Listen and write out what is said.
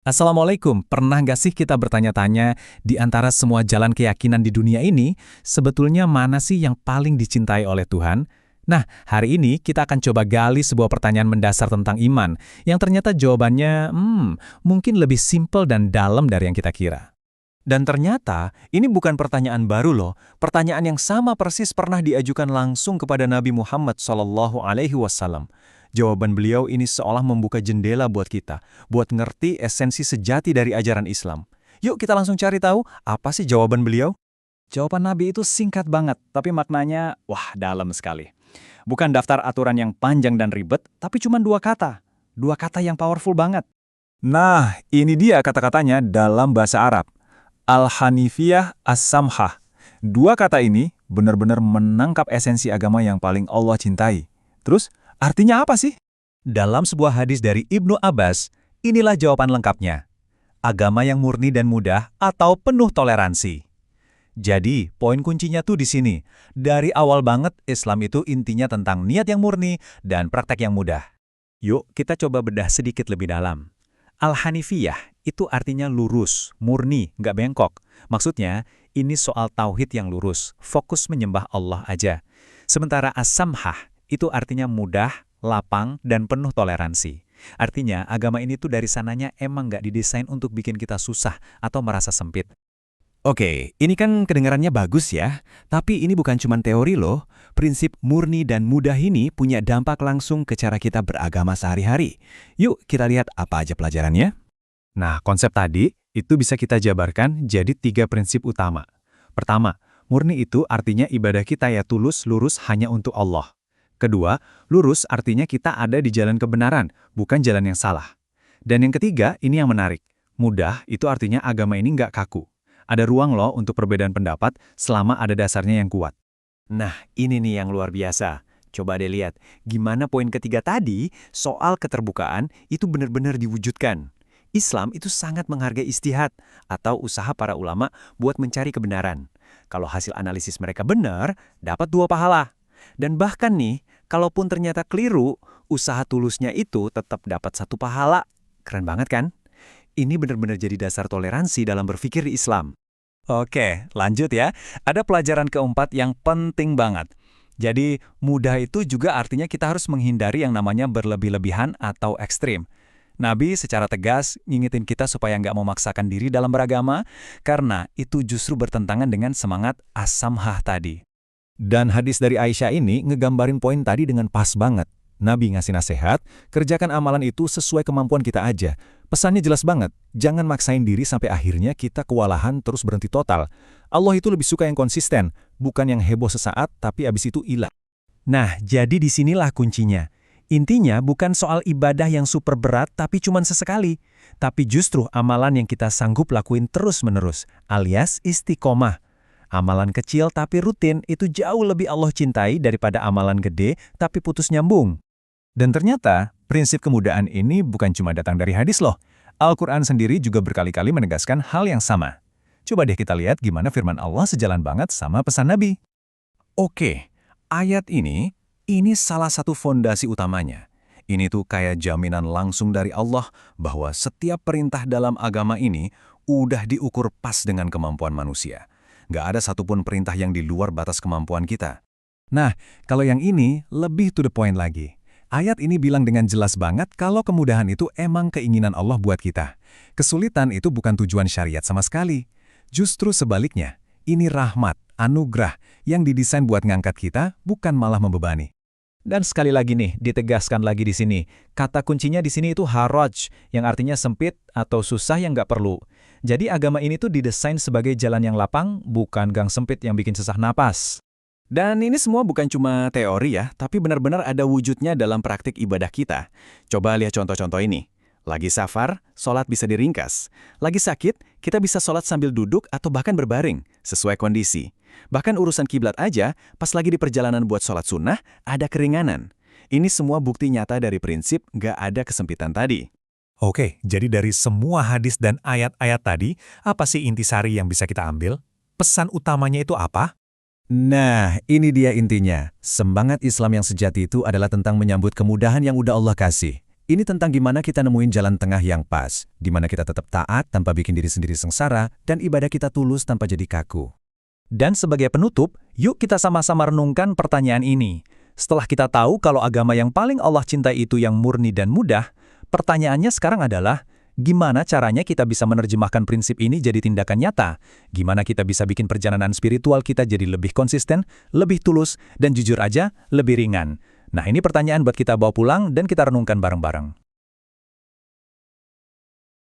Assalamualaikum, pernah nggak sih kita bertanya-tanya, di antara semua jalan keyakinan di dunia ini, sebetulnya mana sih yang paling dicintai oleh Tuhan? Nah, hari ini kita akan coba gali sebuah pertanyaan mendasar tentang iman, yang ternyata jawabannya, mungkin lebih simpel dan dalam dari yang kita kira. Dan ternyata, ini bukan pertanyaan baru loh. Pertanyaan yang sama persis pernah diajukan langsung kepada Nabi Muhammad SAW. Jawaban beliau ini seolah membuka jendela buat kita, buat ngerti esensi sejati dari ajaran Islam. Yuk kita langsung cari tahu, apa sih jawaban beliau? Jawaban Nabi itu singkat banget, tapi maknanya, wah, dalam sekali. Bukan daftar aturan yang panjang dan ribet, tapi cuma dua kata. Dua kata yang powerful banget. Nah, ini dia kata-katanya dalam bahasa Arab. Al-Hanifiyah As-Samhah. Dua kata ini benar-benar menangkap esensi agama yang paling Allah cintai. Terus, artinya apa sih? Dalam sebuah hadis dari Ibnu Abbas, inilah jawaban lengkapnya. Agama yang murni dan mudah atau penuh toleransi. Jadi, poin kuncinya tuh di sini. Dari awal banget, Islam itu intinya tentang niat yang murni dan praktek yang mudah. Yuk, kita coba bedah sedikit lebih dalam. Al-Hanifiyah itu artinya lurus, murni, nggak bengkok. Maksudnya, ini soal tauhid yang lurus, fokus menyembah Allah aja. Sementara As-Samhah itu artinya mudah, lapang, dan penuh toleransi. Artinya, agama ini tuh dari sananya emang nggak didesain untuk bikin kita susah atau merasa sempit. Oke, ini kan kedengarannya bagus ya, tapi ini bukan cuma teori loh. Prinsip murni dan mudah ini punya dampak langsung ke cara kita beragama sehari-hari. Yuk kita lihat apa aja pelajarannya. Nah, konsep tadi itu bisa kita jabarkan jadi 3 prinsip utama. Pertama, murni itu artinya ibadah kita ya tulus, lurus hanya untuk Allah. Kedua, lurus artinya kita ada di jalan kebenaran, bukan jalan yang salah. Dan yang ketiga, ini yang menarik. Mudah itu artinya agama ini nggak kaku. Ada ruang loh untuk perbedaan pendapat selama ada dasarnya yang kuat. Nah, ini nih yang luar biasa. Coba deh lihat, gimana poin ketiga tadi soal keterbukaan itu benar-benar diwujudkan. Islam itu sangat menghargai ijtihad atau usaha para ulama buat mencari kebenaran. Kalau hasil analisis mereka benar, dapat 2 pahala. Dan bahkan nih, kalaupun ternyata keliru, usaha tulusnya itu tetap dapat 1 pahala. Keren banget kan? Ini benar-benar jadi dasar toleransi dalam berpikir di Islam. Oke, lanjut ya. Ada pelajaran keempat yang penting banget. Jadi, mudah itu juga artinya kita harus menghindari yang namanya berlebih-lebihan atau ekstrim. Nabi secara tegas ngingetin kita supaya nggak memaksakan diri dalam beragama, karena itu justru bertentangan dengan semangat as-samhah tadi. Dan hadis dari Aisyah ini ngegambarin poin tadi dengan pas banget. Nabi ngasih nasihat, kerjakan amalan itu sesuai kemampuan kita aja. Pesannya jelas banget, jangan maksain diri sampai akhirnya kita kewalahan terus berhenti total. Allah itu lebih suka yang konsisten, bukan yang heboh sesaat tapi abis itu hilang. Nah, jadi disinilah kuncinya. Intinya bukan soal ibadah yang super berat tapi cuman sesekali, tapi justru amalan yang kita sanggup lakuin terus-menerus, alias istiqomah. Amalan kecil tapi rutin itu jauh lebih Allah cintai daripada amalan gede tapi putus nyambung. Dan ternyata, prinsip kemudahan ini bukan cuma datang dari hadis loh. Al-Quran sendiri juga berkali-kali menegaskan hal yang sama. Coba deh kita lihat gimana firman Allah sejalan banget sama pesan Nabi. Oke, ayat ini salah satu fondasi utamanya. Ini tuh kayak jaminan langsung dari Allah bahwa setiap perintah dalam agama ini udah diukur pas dengan kemampuan manusia. Nggak ada satupun perintah yang di luar batas kemampuan kita. Nah, kalau yang ini lebih to the point lagi. Ayat ini bilang dengan jelas banget kalau kemudahan itu emang keinginan Allah buat kita. Kesulitan itu bukan tujuan syariat sama sekali. Justru sebaliknya, ini rahmat, anugerah yang didesain buat ngangkat kita, bukan malah membebani. Dan sekali lagi nih, ditegaskan lagi di sini, kata kuncinya di sini itu haraj, yang artinya sempit atau susah yang nggak perlu. Jadi agama ini tuh didesain sebagai jalan yang lapang, bukan gang sempit yang bikin sesak napas. Dan ini semua bukan cuma teori ya, tapi benar-benar ada wujudnya dalam praktik ibadah kita. Coba lihat contoh-contoh ini. Lagi safar, sholat bisa diringkas. Lagi sakit, kita bisa sholat sambil duduk atau bahkan berbaring, sesuai kondisi. Bahkan urusan kiblat aja, pas lagi di perjalanan buat sholat sunnah, ada keringanan. Ini semua bukti nyata dari prinsip nggak ada kesempitan tadi. Oke, jadi dari semua hadis dan ayat-ayat tadi, apa sih intisari yang bisa kita ambil? Pesan utamanya itu apa? Nah, ini dia intinya. Semangat Islam yang sejati itu adalah tentang menyambut kemudahan yang udah Allah kasih. Ini tentang gimana kita nemuin jalan tengah yang pas, di mana kita tetap taat tanpa bikin diri sendiri sengsara, dan ibadah kita tulus tanpa jadi kaku. Dan sebagai penutup, yuk kita sama-sama renungkan pertanyaan ini. Setelah kita tahu kalau agama yang paling Allah cintai itu yang murni dan mudah, pertanyaannya sekarang adalah, gimana caranya kita bisa menerjemahkan prinsip ini jadi tindakan nyata? Gimana kita bisa bikin perjalanan spiritual kita jadi lebih konsisten, lebih tulus, dan jujur aja, lebih ringan? Nah, ini pertanyaan buat kita bawa pulang dan kita renungkan bareng-bareng.